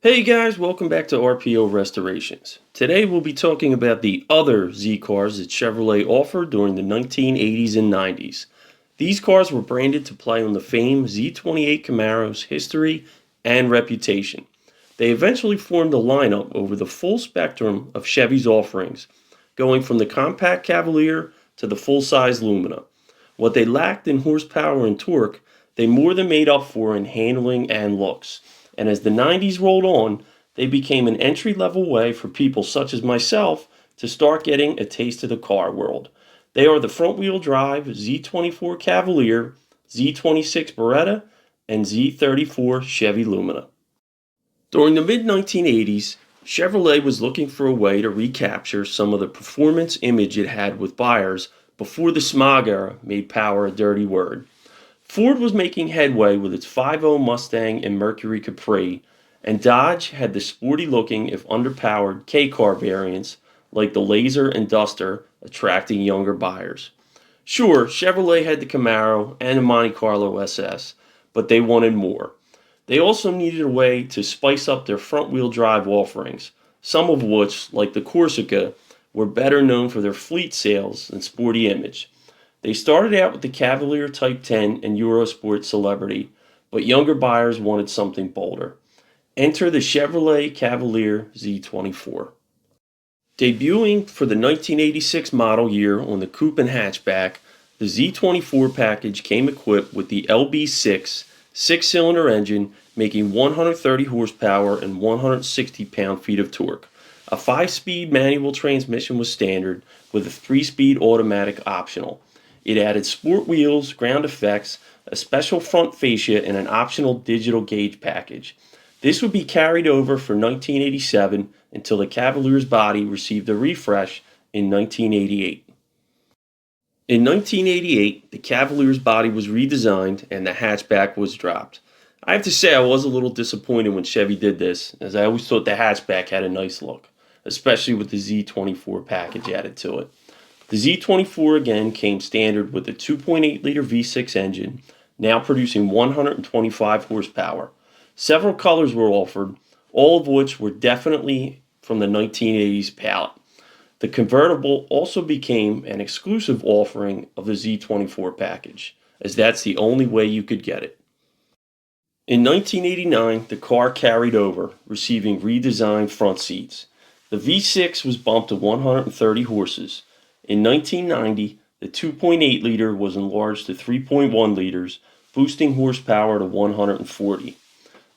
Hey guys, welcome back to RPO Restorations. Today we'll be talking about the other Z cars that Chevrolet offered during the 1980s and 90s. These cars were branded to play on the famed Z28 Camaro's history and reputation. They eventually formed a lineup over the full spectrum of Chevy's offerings, going from the compact Cavalier to the full-size Lumina. What they lacked in horsepower and torque, they more than made up for in handling and looks. And as the 90s rolled on, they became an entry level way for people such as myself to start getting a taste of the car world. They are the front wheel drive Z24 Cavalier, Z26 Beretta, and Z34 Chevy Lumina. During the mid 1980s, Chevrolet was looking for a way to recapture some of the performance image it had with buyers before the smog era made power a dirty word. Ford was making headway with its 5.0 Mustang and Mercury Capri, and Dodge had the sporty-looking, if underpowered, K-car variants like the Laser and Duster attracting younger buyers. Sure, Chevrolet had the Camaro and the Monte Carlo SS, but they wanted more. They also needed a way to spice up their front-wheel drive offerings, some of which, like the Corsica, were better known for their fleet sales than sporty image. They started out with the Cavalier Type 10 and Eurosport Celebrity, but younger buyers wanted something bolder. Enter the Chevrolet Cavalier Z24. Debuting for the 1986 model year on the coupe and hatchback, the Z24 package came equipped with the LB6 six-cylinder engine making 130 horsepower and 160 pound-feet of torque. A 5-speed manual transmission was standard with a 3-speed automatic optional. It added sport wheels, ground effects, a special front fascia, and an optional digital gauge package. This would be carried over for 1987 until the Cavalier's body received a refresh in 1988. In 1988, the Cavalier's body was redesigned and the hatchback was dropped. I have to say I was a little disappointed when Chevy did this, as I always thought the hatchback had a nice look, especially with the Z24 package added to it. The Z24 again came standard with a 2.8-liter V6 engine, now producing 125 horsepower. Several colors were offered, all of which were definitely from the 1980s palette. The convertible also became an exclusive offering of the Z24 package, as that's the only way you could get it. In 1989, the car carried over, receiving redesigned front seats. The V6 was bumped to 130 horses. In 1990, the 2.8-liter was enlarged to 3.1 liters, boosting horsepower to 140.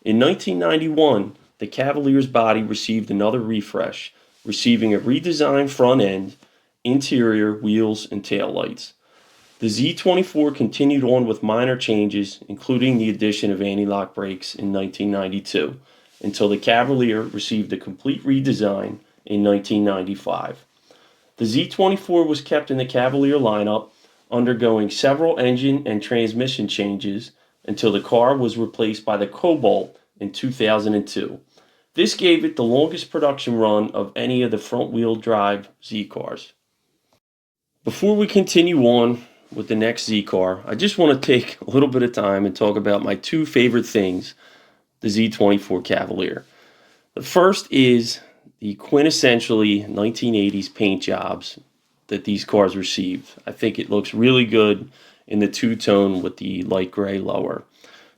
In 1991, the Cavalier's body received another refresh, receiving a redesigned front end, interior, wheels, and taillights. The Z24 continued on with minor changes, including the addition of anti-lock brakes in 1992, until the Cavalier received a complete redesign in 1995. The Z24 was kept in the Cavalier lineup, undergoing several engine and transmission changes until the car was replaced by the Cobalt in 2002. This gave it the longest production run of any of the front-wheel drive Z cars. Before we continue on with the next Z car, I just want to take a little bit of time and talk about my two favorite things, the Z24 Cavalier. The first is the quintessentially 1980s paint jobs that these cars received. I think it looks really good in the two-tone with the light gray lower.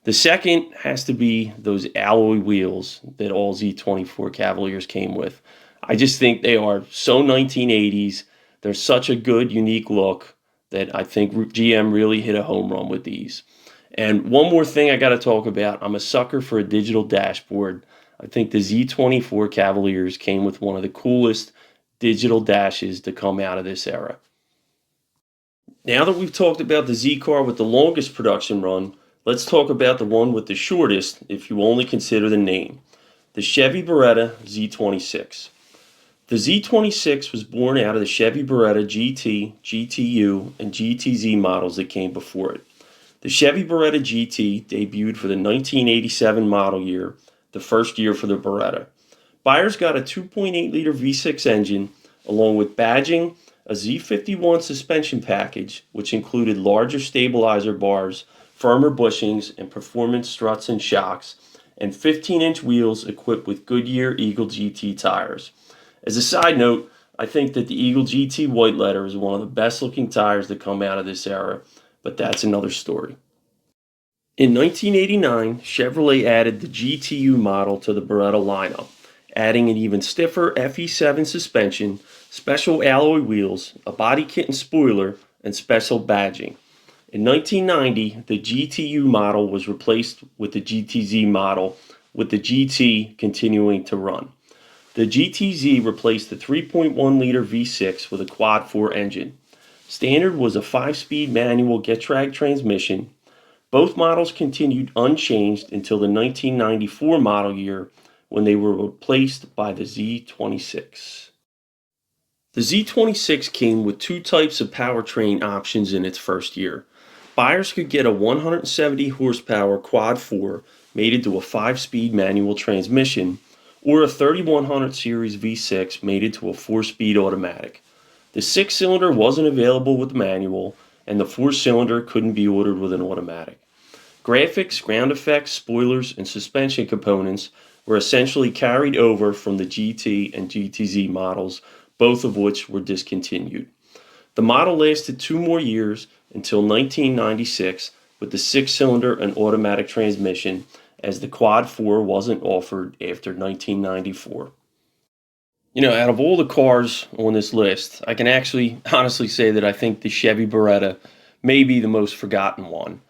The second has to be those alloy wheels that all Z24 Cavaliers came with. I just think they are so 1980s. They're such a good, unique look that I think GM really hit a home run with these. And one more thing I got to talk about. I'm a sucker for a digital dashboard. I think the Z24 Cavaliers came with one of the coolest digital dashes to come out of this era. Now that we've talked about the Z car with the longest production run, let's talk about the one with the shortest if you only consider the name, the Chevy Beretta Z26. The Z26 was born out of the Chevy Beretta GT, GTU, and GTZ models that came before it. The Chevy Beretta GT debuted for the 1987 model year, the first year for the Beretta. Buyers got a 2.8-liter V6 engine, along with badging, a Z51 suspension package, which included larger stabilizer bars, firmer bushings, and performance struts and shocks, and 15-inch wheels equipped with Goodyear Eagle GT tires. As a side note, I think that the Eagle GT White Letter is one of the best looking tires that come out of this era, but that's another story. In 1989, Chevrolet added the GTU model to the Beretta lineup, adding an even stiffer FE7 suspension, special alloy wheels, a body kit and spoiler, and special badging. In 1990, the GTU model was replaced with the GTZ model, with the GT continuing to run. The GTZ replaced the 3.1-liter V6 with a quad-4 engine. Standard was a 5-speed manual get-drag transmission. Both models continued unchanged until the 1994 model year, when they were replaced by the Z26. The Z26 came with two types of powertrain options in its first year. Buyers could get a 170 horsepower quad 4 mated to a 5-speed manual transmission, or a 3100 series V6 mated to a 4-speed automatic. The 6-cylinder wasn't available with the manual, and the 4-cylinder couldn't be ordered with an automatic. Graphics, ground effects, spoilers, and suspension components were essentially carried over from the GT and GTZ models, both of which were discontinued. The model lasted 2 more years until 1996 with the 6-cylinder and automatic transmission, as the Quad 4 wasn't offered after 1994. Out of all the cars on this list, I can actually honestly say that I think the Chevy Beretta may be the most forgotten one.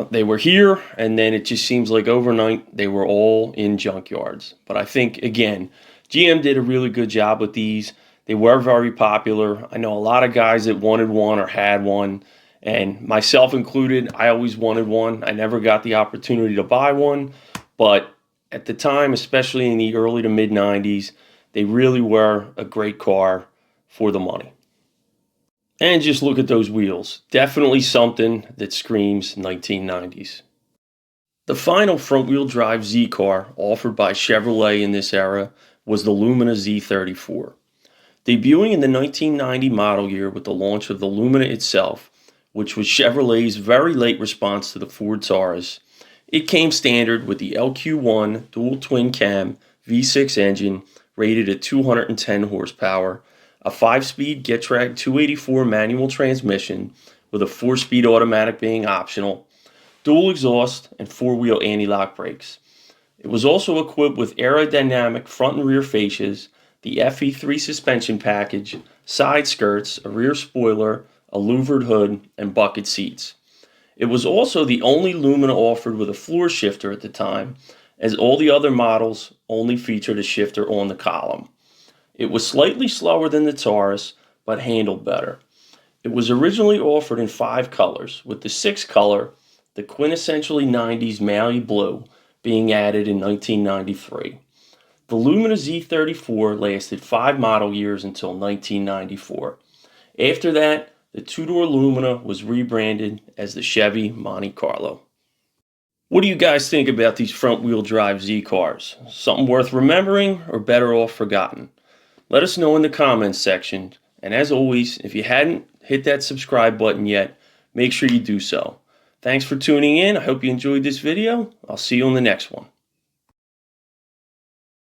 They were here, and then it just seems like overnight they were all in junkyards. But I think, again, GM did a really good job with these. They were very popular. I know a lot of guys that wanted one or had one, and myself included, I always wanted one. I never got the opportunity to buy one, but at the time, especially in the early to mid-90s, they really were a great car for the money. And just look at those wheels. Definitely something that screams 1990s. The final front-wheel drive Z car offered by Chevrolet in this era was the Lumina Z34. Debuting in the 1990 model year with the launch of the Lumina itself, which was Chevrolet's very late response to the Ford Taurus, it came standard with the LQ1 dual twin-cam V6 engine rated at 210 horsepower, a 5-speed get-drag 284 manual transmission with a 4-speed automatic being optional, dual exhaust, and 4-wheel anti-lock brakes. It was also equipped with aerodynamic front and rear fascias, the FE3 suspension package, side skirts, a rear spoiler, a louvered hood, and bucket seats. It was also the only Lumina offered with a floor shifter at the time, as all the other models only featured a shifter on the column. It was slightly slower than the Taurus, but handled better. It was originally offered in 5 colors, with the 6th color, the quintessentially 90s Mallee Blue, being added in 1993. The Lumina Z34 lasted 5 model years until 1994. After that, the 2-door Lumina was rebranded as the Chevy Monte Carlo. What do you guys think about these front-wheel drive Z cars? Something worth remembering or better off forgotten? Let us know in the comments section. And as always, if you hadn't hit that subscribe button yet, make sure you do so. Thanks for tuning in. I hope you enjoyed this video. I'll see you on the next one.